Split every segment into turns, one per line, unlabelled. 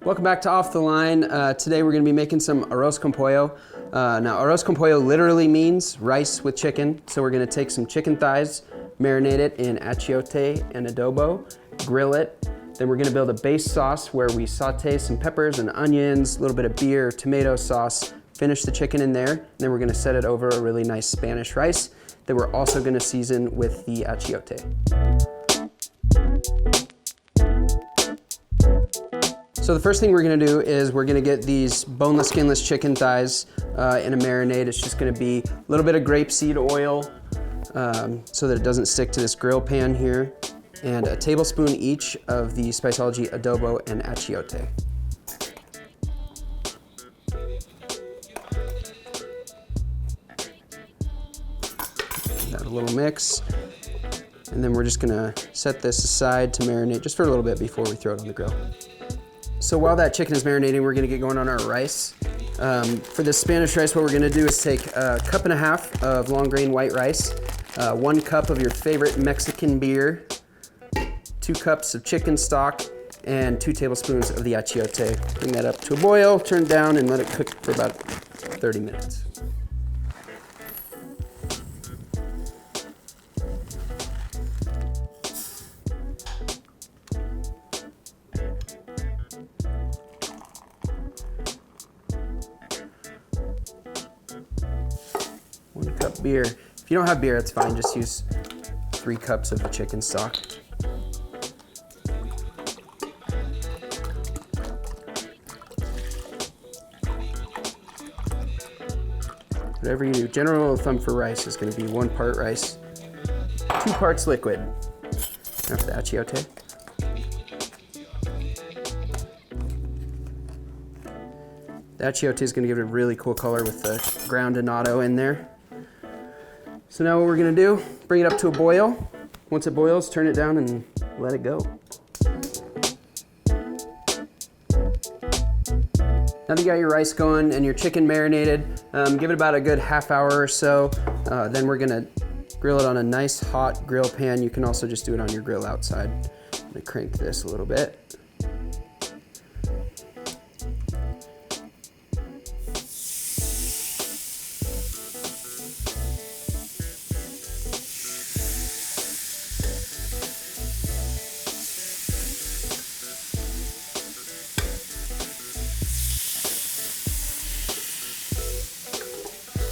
Welcome back to Off the Line. Today we're going to be making some arroz con pollo. Now arroz con pollo literally means rice with chicken. So we're going to take some chicken thighs, marinate it in achiote and adobo, grill it. Then we're going to build a base sauce where we saute some peppers and onions, a little bit of beer, tomato sauce, finish the chicken in there. And then we're going to set it over a really nice Spanish rice that we're also going to season with the achiote. So the first thing we're gonna do is we're gonna get these boneless, skinless chicken thighs in a marinade. It's just gonna be a little bit of grapeseed oil so that it doesn't stick to this grill pan here, and a tablespoon each of the Spiceology adobo and achiote. Add a little mix, and then we're just gonna set this aside to marinate just for a little bit before we throw it on the grill. So while that chicken is marinating, we're gonna get going on our rice. For this Spanish rice, what we're gonna do is take a cup and a half of long grain white rice, 1 cup of your favorite Mexican beer, 2 cups of chicken stock, and 2 tablespoons of the achiote. Bring that up to a boil, turn it down, and let it cook for about 30 minutes. Beer. If you don't have beer, it's fine. Just use 3 cups of the chicken stock. Whatever you do, general rule of thumb for rice is going to be 1 part rice, 2 parts liquid. After the achiote. The achiote is going to give it a really cool color with the ground annatto in there. So now what we're gonna do, bring it up to a boil. Once it boils, turn it down and let it go. Now that you got your rice going and your chicken marinated, give it about a good half hour or so. Then we're gonna grill it on a nice hot grill pan. You can also just do it on your grill outside. I'm gonna crank this a little bit.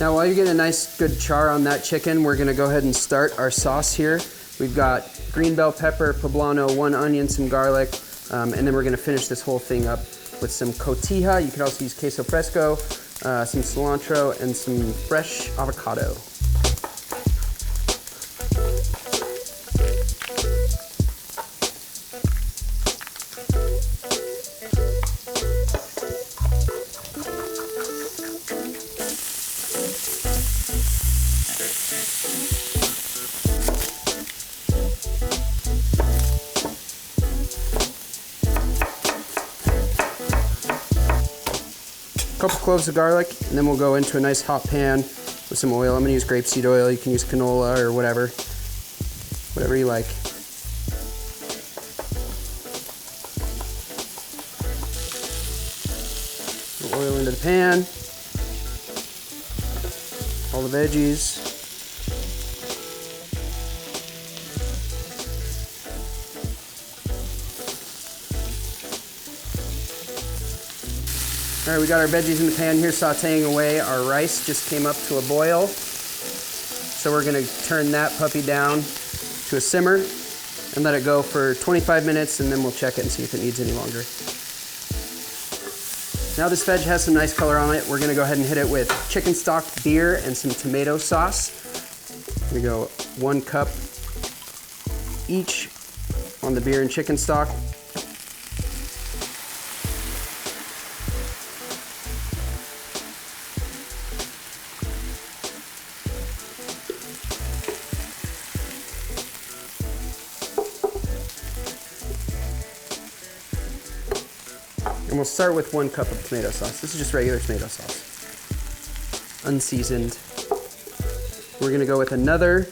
Now while you're getting a nice good char on that chicken, we're gonna go ahead and start our sauce here. We've got green bell pepper, poblano, 1 onion, some garlic, and then we're gonna finish this whole thing up with some cotija. You can also use queso fresco, some cilantro, and some fresh avocado. Couple cloves of garlic, and then we'll go into a nice hot pan with some oil. I'm gonna use grapeseed oil. You can use canola or whatever you like. Oil into the pan. All the veggies. All right, we got our veggies in the pan here sauteing away. Our rice just came up to a boil. So we're gonna turn that puppy down to a simmer and let it go for 25 minutes, and then we'll check it and see if it needs any longer. Now this veg has some nice color on it. We're gonna go ahead and hit it with chicken stock, beer, and some tomato sauce. We go 1 cup each on the beer and chicken stock. And we'll start with 1 cup of tomato sauce. This is just regular tomato sauce, unseasoned. We're gonna go with another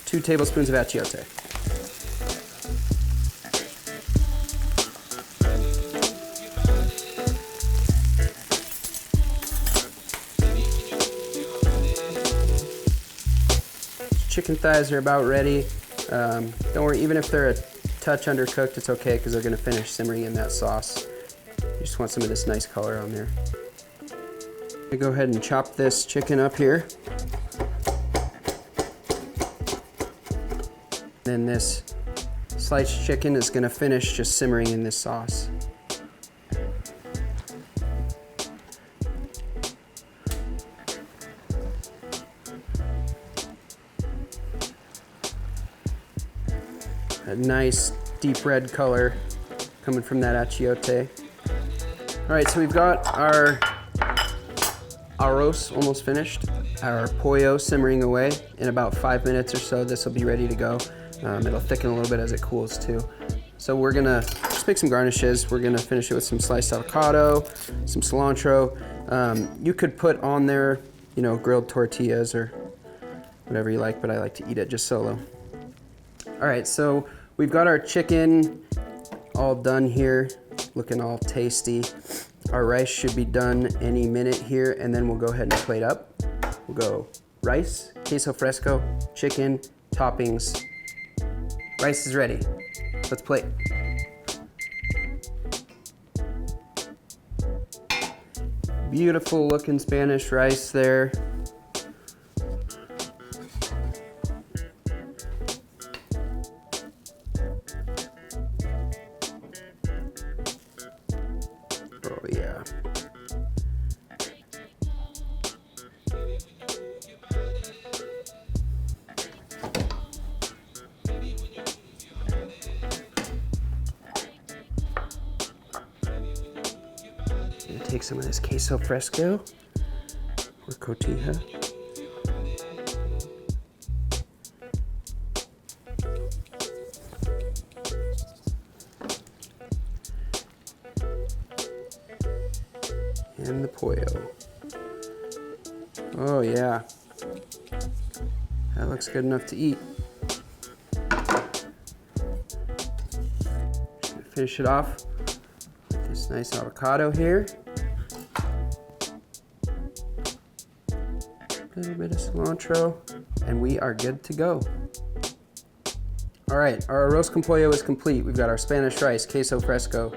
2 tablespoons of achiote. chicken thighs are about ready. Don't worry, even if they're a touch undercooked, it's okay because they're gonna finish simmering in that sauce. You just want some of this nice color on there. I go ahead and chop this chicken up here. Then this sliced chicken is gonna finish just simmering in this sauce. A nice deep red color coming from that achiote. All right, so we've got our arroz almost finished. Our pollo simmering away. In about 5 minutes or so, this will be ready to go. It'll thicken a little bit as it cools too. So we're gonna just make some garnishes. We're gonna finish it with some sliced avocado, some cilantro. You could put on there, you know, grilled tortillas or whatever you like, but I like to eat it just solo. All right, so we've got our chicken all done here, looking all tasty. Our rice should be done any minute here, and then we'll go ahead and plate up. We'll go rice, queso fresco, chicken, toppings. Rice is ready. Let's plate. Beautiful looking Spanish rice there. Oh yeah. Take some of this queso fresco or cotija. And the pollo. Oh yeah. That looks good enough to eat. Just gonna finish it off with this nice avocado here. A little bit of cilantro, and we are good to go. All right, our arroz con pollo is complete. We've got our Spanish rice, queso fresco,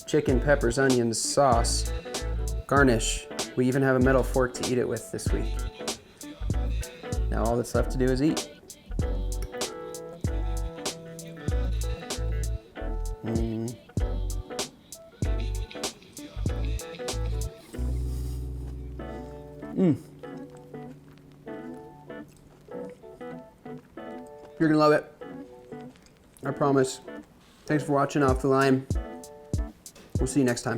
chicken, peppers, onions, sauce, garnish. We even have a metal fork to eat it with this week. Now all that's left to do is eat. You're gonna love it. I promise. Thanks for watching Off the Line. We'll see you next time.